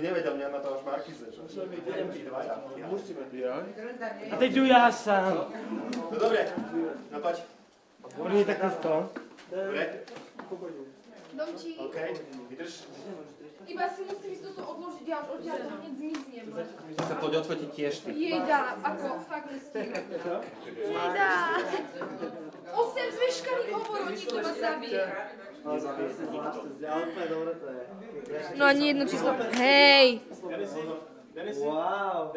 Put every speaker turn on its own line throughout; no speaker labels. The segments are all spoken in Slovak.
nevedel, mňa na to až Markize.
Musíme.
A teď jdu já sám.
No dobre, no poď.
První takto.
Dobre.
Domčík.
OK, vydrž.
Iba si musím ísť toto odložiť, ja už odtiaľ to hneď zmiznem.
Sa poď odfotiť tiež ty.
Jejda, ako fakt nestíham. Jejda. 8 zvyškaných hovorov, nikto ma zabije. No ani jedno číslo. Hej!
Wow.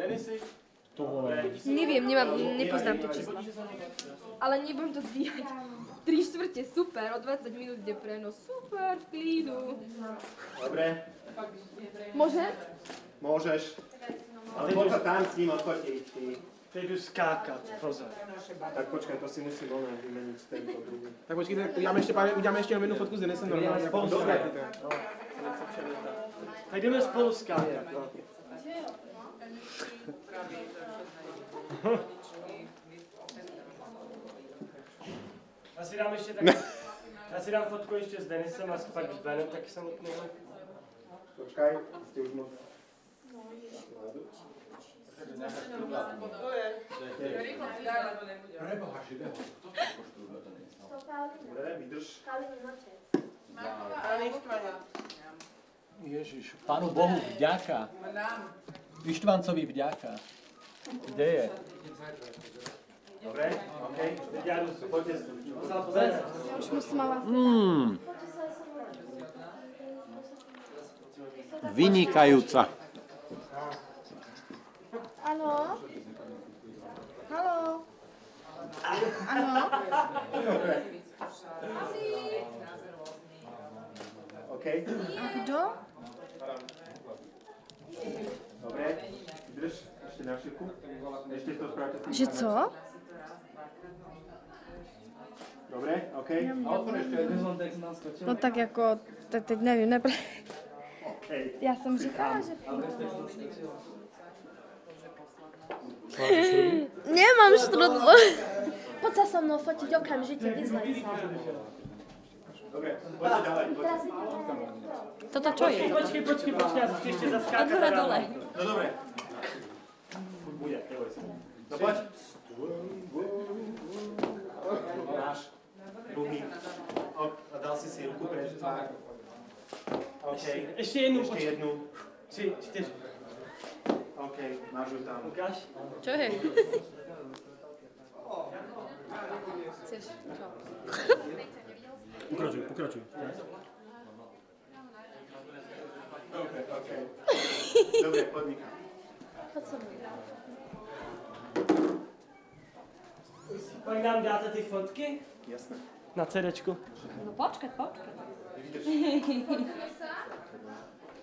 Neviem, nepoznám to číslo. Ale nebudem to zdvíhať. 3/4, super, o 20 minút ide prenos. Super, v klídu.
Dobre.
Môžem?
Môžeš. Ale poď sa tam s ním odfotiť.
Teď jdu skákat, pozor.
Tak počkaj, to si musím vymeniť tento druhý.
Tak počkejte, uděláme ještě jenom jednu fotku s Denisem normálně.
Tak jdeme spolu skákat. Já si dám fotku ještě s Denisem a pak s Benem, taky samotný.
Počkaj, ste už moc.
Preboha živého.
Dobre, vydrž.
Ježiš, Pánu Bohu vďaka. Ištvancovi vďaka. Kde je?
Dobre, okej. Poďte s ním.
Už musím vás.
Vynikajúca.
Áno? Haló? Áno?
Okej.
Kto?
Dobre, vydrž. Ešte na šipku. Ešte to spravte.
Že co?
Dobre, okej.
No tak jako, teď nevím,
Okej.
já jsem říkala, že... Nemám štrudlu. Poď sa so mnou fotiť okamžite, vyzlej sa.
Dobre, poďte ďalej.
Toto čo je?
Počkej, já chci ještě zaskákat.
Od hora dole.
No dobre. Bude, neboj sa. No poď. Máš. Druhý. A dal si ruku pred tvár. OK.
Ještě jednu,
Ešte jednu.
3, 4.
OK, máš ju tam.
Ukáž?
Čo je? Chceš čo?
Pokračuj.
Dobre, OK. Dobre, podnikám.
Poď so mnou.
Pak nám dáte ty fotky?
Jasné.
Na CDčku.
No počkať.
Vydrž.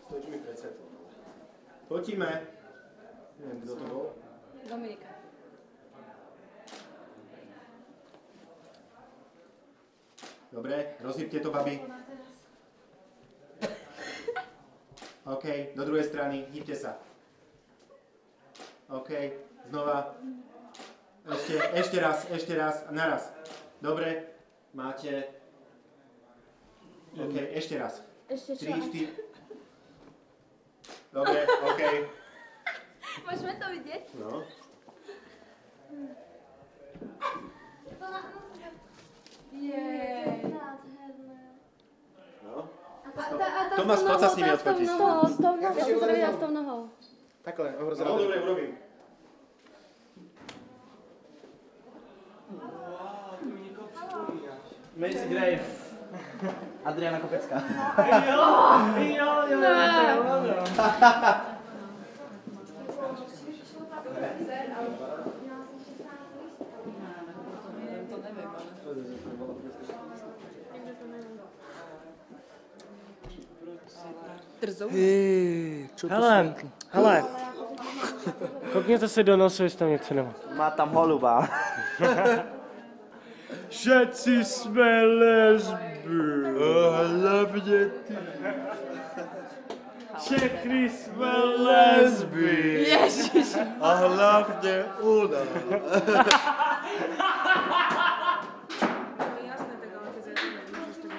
Stojíš mi pred svetlom. Fotíme. Neviem, kto to bol.
Dominika.
Dobre, rozhýbte to, babi. OK, do druhej strany, hýbte sa. OK, znova. Ešte raz, naraz. Dobre, máte. OK, ešte raz.
Ešte čo?
3, 4. Dobre, OK.
Môžeme to vidieť?
No.
Jej.
No.
Tomáš,
poď sa s nimi odfotiť.
S tou nohou, ja som to videla s tou nohou.
Takhle,
No, dobre, urobím.
Macy Grave.
Adriana Kopecká.
Jo. Hele, koukněte se do nosu, jestli tam něco nemá.
Má tam holuba.
Všetci jsme lesby.
Hlavně ty.
Všechny jsme lesby.
Ježiš.
A hlavně ona.
Jasné, tak ale keď zajtra nebudeš, tak